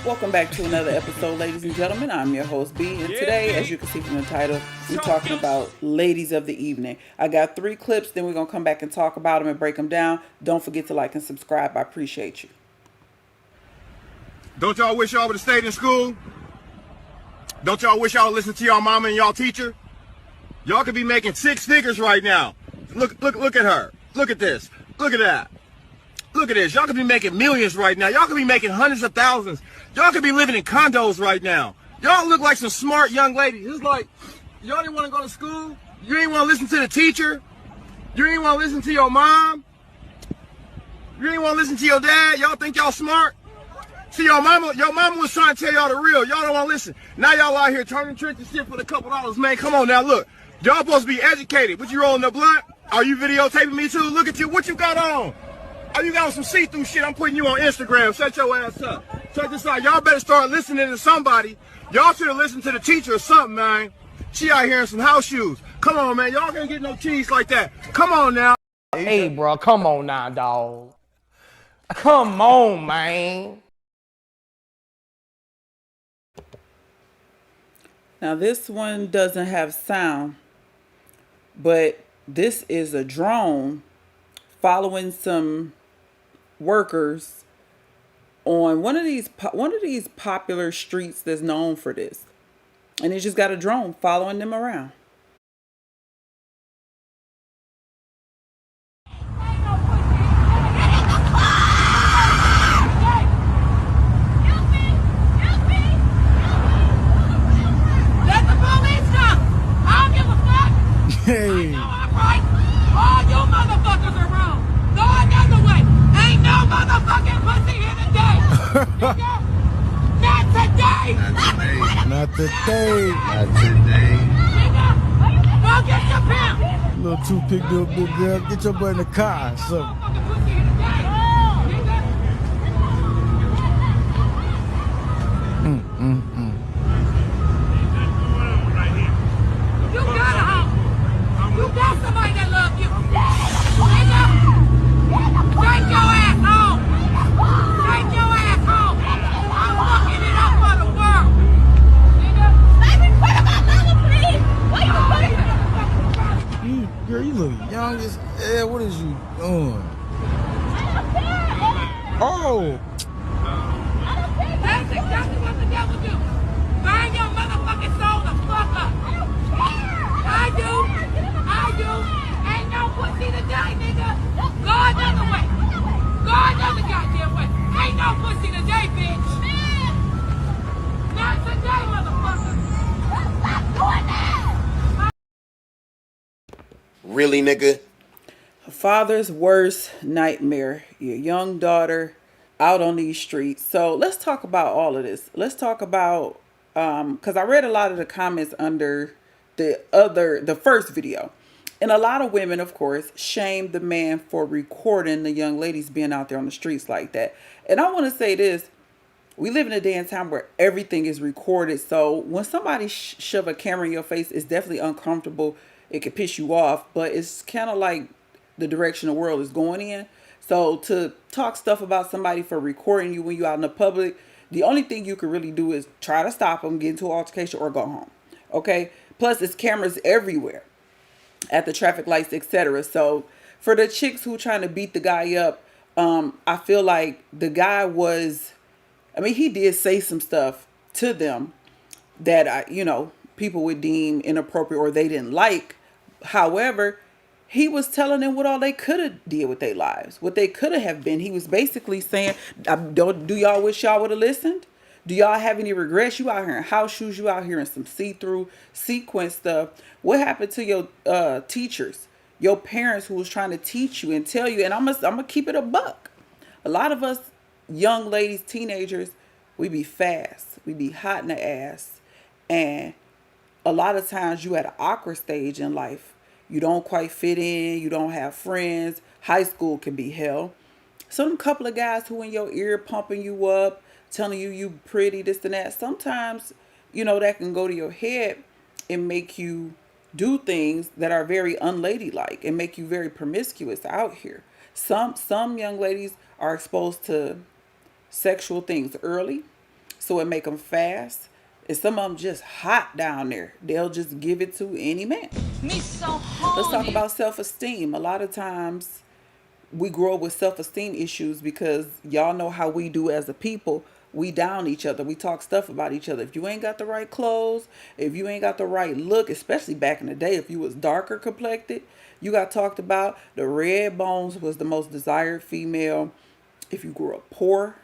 Welcome back to another episode, ladies and gentlemen. I'm your host, B, and today, as you can see from the title, we're talking about ladies of the evening. I got 3 clips, then we're going to come back and talk about them and break them down. Don't forget to like and subscribe. I appreciate you. Don't y'all wish y'all would have stayed in school? Don't y'all wish y'all listened to y'all mama and y'all teacher? Y'all could be making 6 figures right now. Look at her. Look at this. Look at that. Look at this. Y'all could be making millions right now. Y'all could be making hundreds of thousands. Y'all could be living in condos right now. Y'all look like some smart young ladies. It's like, y'all didn't want to go to school? You didn't want to listen to the teacher? You didn't want to listen to your mom? You didn't want to listen to your dad? Y'all think y'all smart? See, your mama was trying to tell y'all the real. Y'all don't want to listen. Now y'all out here turning tricks and shit for a couple dollars, man. Come on now, look. Y'all supposed to be educated. What, you rolling the blunt? Are you videotaping me too? Look at you. What you got on? Oh, you got on some see-through shit. I'm putting you on Instagram. Shut your ass up. Check this out. Y'all better start listening to somebody. Y'all should have listened to the teacher or something, man. She out here in some house shoes. Come on, man. Y'all can't get no cheese like that. Come on now. Hey, bro. Come on now, dog. Come on, man. Now, this one doesn't have sound, but this is a drone following some workers on one of these popular streets that's known for this, and it just got a drone following them around. Hey. All you motherfuckers are wrong. Go another way. Ain't no motherfucking pussy here today. Not today. Not today. Not today. Nigga, go get your pimp. Little toothpick, little girl. Get your butt in the car. So. Motherfucking pussy here today. Nigga. You got a house. You got somebody that loves you. Nigga, take your ass home. Take your ass home. I'm fucking it up for the world. Nigga. Let me put him on mama, please. Why you putting him? Girl, you look young as hell. What is you doing? Oh. That's exactly what the devil do. Burn your motherfucking soul the fuck up. I do. Ain't no pussy today, nigga. Go another way. Go another goddamn way. Ain't no pussy today, bitch. Not today, motherfucker. Stop doing that. Really, nigga? A father's worst nightmare. Your young daughter out on these streets. So let's talk about all of this. Let's talk about, because I read a lot of the comments under the first video. And a lot of women, of course, shamed the man for recording the young ladies being out there on the streets like that. And I want to say this. We live in a day and time where everything is recorded. So when somebody shove a camera in your face, it's definitely uncomfortable. It can piss you off. But it's kind of like the direction the world is going in. So to talk stuff about somebody for recording you when you're out in the public, the only thing you can really do is try to stop them, get into an altercation, or go home. Okay? Plus, there's cameras everywhere at the traffic lights, etc. So for the chicks who trying to beat the guy up, I feel like the guy he did say some stuff to them that people would deem inappropriate or they didn't like. However, he was telling them what all they could have did with their lives, what they could have been. He was basically saying, do y'all wish y'all would have listened? Do y'all have any regrets? You out here in house shoes, you out here in some see-through sequin stuff. What happened to your teachers, your parents who was trying to teach you and tell you? And I'm gonna keep it a buck. A lot of us young ladies, teenagers, we be fast. We be hot in the ass. And a lot of times you at an awkward stage in life. You don't quite fit in. You don't have friends. High school can be hell. Some couple of guys who in your ear pumping you up, telling you pretty, this and that. Sometimes, that can go to your head and make you do things that are very unladylike and make you very promiscuous out here. Some young ladies are exposed to sexual things early. So it make them fast. And some of them just hot down there. They'll just give it to any man. Me so Let's talk horny. about self-esteem. A lot of times we grow up with self-esteem issues because y'all know how we do as a people. We down each other. We talk stuff about each other. If you ain't got the right clothes, if you ain't got the right look, especially back in the day, if you was darker complected, you got talked about. The red bones was the most desired female. If you grew up poor,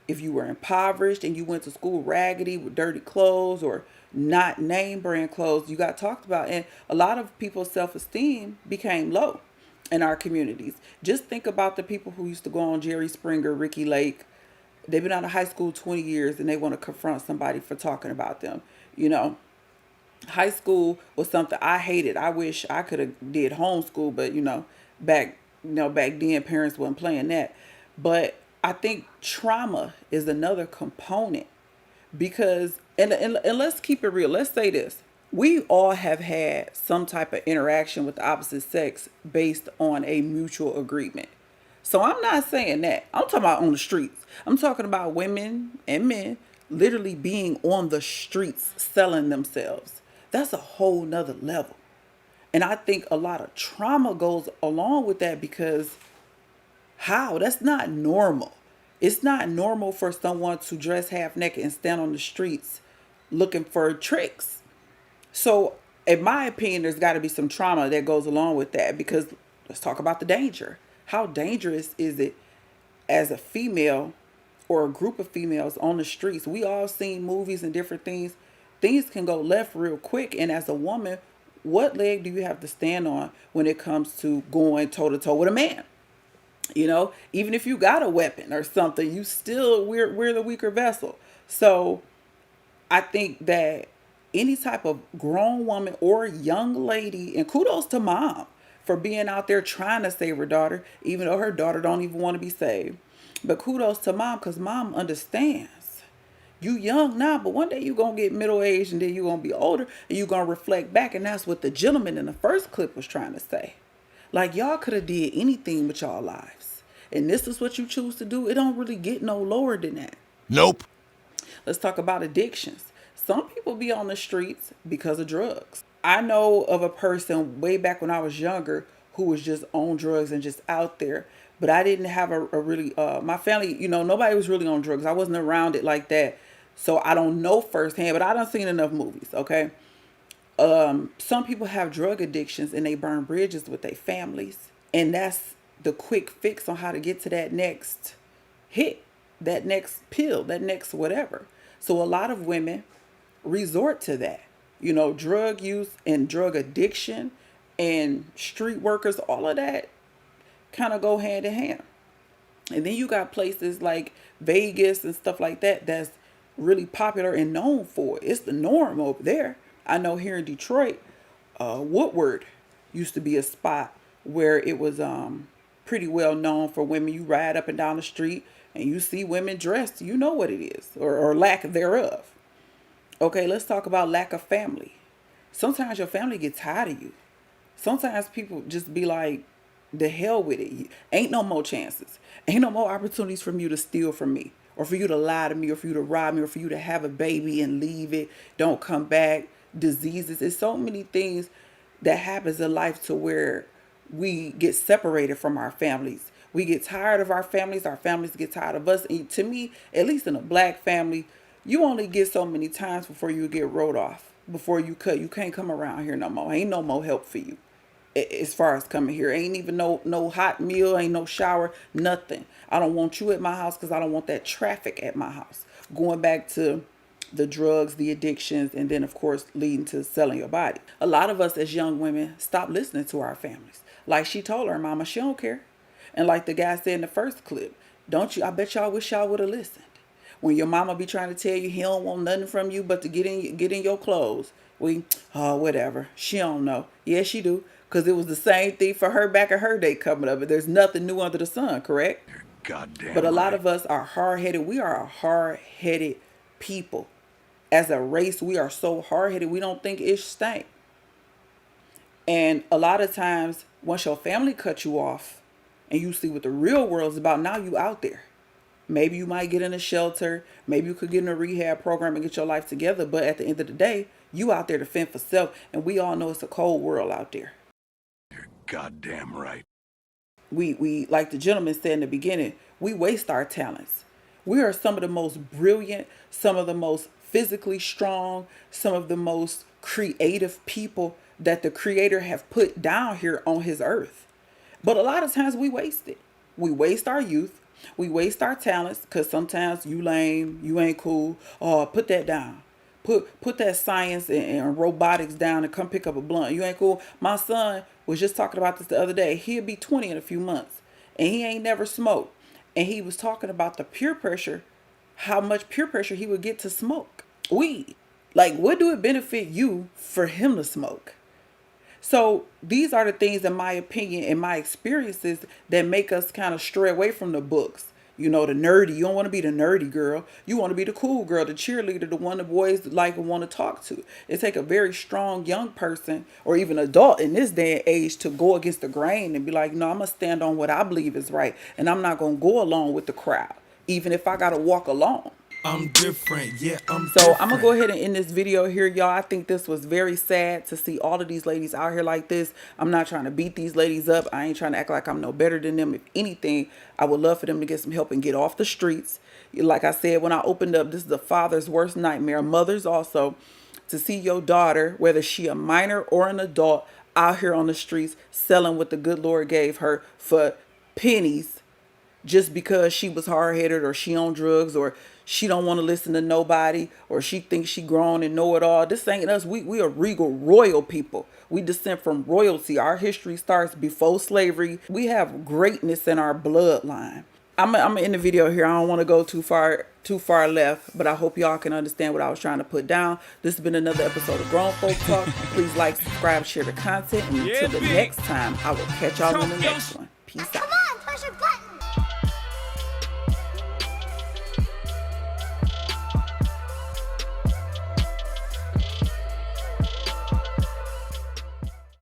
if you were impoverished and you went to school raggedy with dirty clothes or not name brand clothes, you got talked about. And a lot of people's self-esteem became low in our communities. Just think about the people who used to go on Jerry Springer, Ricky Lake. They've been out of high school 20 years and they want to confront somebody for talking about them. You know, high school was something I hated. I wish I could have did homeschool, but back then parents weren't playing that. But I think trauma is another component because and let's keep it real. Let's say this. We all have had some type of interaction with the opposite sex based on a mutual agreement. So I'm not saying that. I'm talking about on the streets. I'm talking about women and men literally being on the streets selling themselves. That's a whole nother level. And I think a lot of trauma goes along with that because how? That's not normal. It's not normal for someone to dress half naked and stand on the streets looking for tricks. So, in my opinion, there's got to be some trauma that goes along with that because let's talk about the danger. How dangerous is it as a female or a group of females on the streets? We all seen movies and different things. Things can go left real quick. And as a woman, what leg do you have to stand on when it comes to going toe to toe with a man? You know, even if you got a weapon or something, you still we're the weaker vessel. So I think that any type of grown woman or young lady, and kudos to mom for being out there trying to save her daughter, even though her daughter don't even want to be saved. But kudos to mom because mom understands. You young now, but one day you gonna get middle aged and then you gonna be older and you gonna reflect back, and that's what the gentleman in the first clip was trying to say. Like y'all could have did anything with y'all lives. And this is what you choose to do. It don't really get no lower than that. Nope. Let's talk about addictions. Some people be on the streets because of drugs. I know of a person way back when I was younger who was just on drugs and just out there. But I didn't have a really, my family, nobody was really on drugs. I wasn't around it like that. So I don't know firsthand, but I done seen enough movies, okay? Some people have drug addictions and they burn bridges with their families. And that's the quick fix on how to get to that next hit, that next pill, that next whatever. So a lot of women resort to that. Drug use and drug addiction and street workers, all of that kind of go hand in hand. And then you got places like Vegas and stuff like that that's really popular and known for it. It's the norm over there. I know here in Detroit, Woodward used to be a spot where it was pretty well known for women. You ride up and down the street and you see women dressed, you know what it is, or lack thereof. Okay, let's talk about lack of family. Sometimes your family gets tired of you. Sometimes people just be like, the hell with it. Ain't no more chances. Ain't no more opportunities for you to steal from me, or for you to lie to me, or for you to rob me, or for you to have a baby and leave it, don't come back, diseases. It's so many things that happens in life to where we get separated from our families. We get tired of our families get tired of us. And to me, at least in a black family, you only get so many times before you get wrote off. Before you can't come around here no more. Ain't no more help for you. As far as coming here, ain't even no hot meal, ain't no shower, nothing. I don't want you at my house because I don't want that traffic at my house. Going back to the drugs, the addictions, and then of course leading to selling your body. A lot of us as young women stop listening to our families. Like she told her mama, she don't care. And like the guy said in the first clip, don't you? I bet y'all wish y'all would have listened. When your mama be trying to tell you he don't want nothing from you but to get in your clothes. Whatever. She don't know. Yes, she do. Because it was the same thing for her back in her day coming up. But there's nothing new under the sun, correct? Goddamn. But a lot of us are hard-headed. We are a hard-headed people. As a race, we are so hard-headed, we don't think it stink. And a lot of times, once your family cut you off and you see what the real world is about, now you out there. Maybe you might get in a shelter. Maybe you could get in a rehab program and get your life together. But at the end of the day, you out there to fend for self. And we all know it's a cold world out there. Goddamn right. We like the gentleman said in the beginning, we waste our talents. We are some of the most brilliant, some of the most physically strong, some of the most creative people that the creator have put down here on his earth. But a lot of times we waste it. We waste our youth. We waste our talents because sometimes you lame, you ain't cool. Oh, put that down. Put that science and robotics down and come pick up a blunt. You ain't cool. My son was just talking about this the other day. He'll be 20 in a few months. And he ain't never smoked. And he was talking about the peer pressure, how much peer pressure he would get to smoke weed. Like, what do it benefit you for him to smoke? So these are the things, in my opinion, in my experiences, that make us kind of stray away from the books. You know, the nerdy. You don't want to be the nerdy girl. You want to be the cool girl, the cheerleader, the one the boys like and want to talk to. It takes a very strong young person or even adult in this day and age to go against the grain and be like, no, I'm going to stand on what I believe is right. And I'm not going to go along with the crowd, even if I got to walk alone. I'm different, yeah, So I'm gonna go ahead and end this video here, y'all. I think this was very sad to see all of these ladies out here like this. I'm not trying to beat these ladies up. I ain't trying to act like I'm no better than them. If anything, I would love for them to get some help and get off the streets. Like I said, when I opened up, this is a father's worst nightmare. A mother's also, to see your daughter, whether she a minor or an adult, out here on the streets selling what the good Lord gave her for pennies, just because she was hard-headed or she on drugs or she don't want to listen to nobody or she thinks she grown and know it all. This ain't us. We are regal royal people. We descend from royalty. Our history starts before slavery. We have greatness in our bloodline. I'm gonna end the video here. I don't want to go too far left, but I hope y'all can understand what I was trying to put down. This has been another episode of Grown Folk Talk. Please like, subscribe, share the content, and until the next time, I will catch y'all in the next one. Peace out.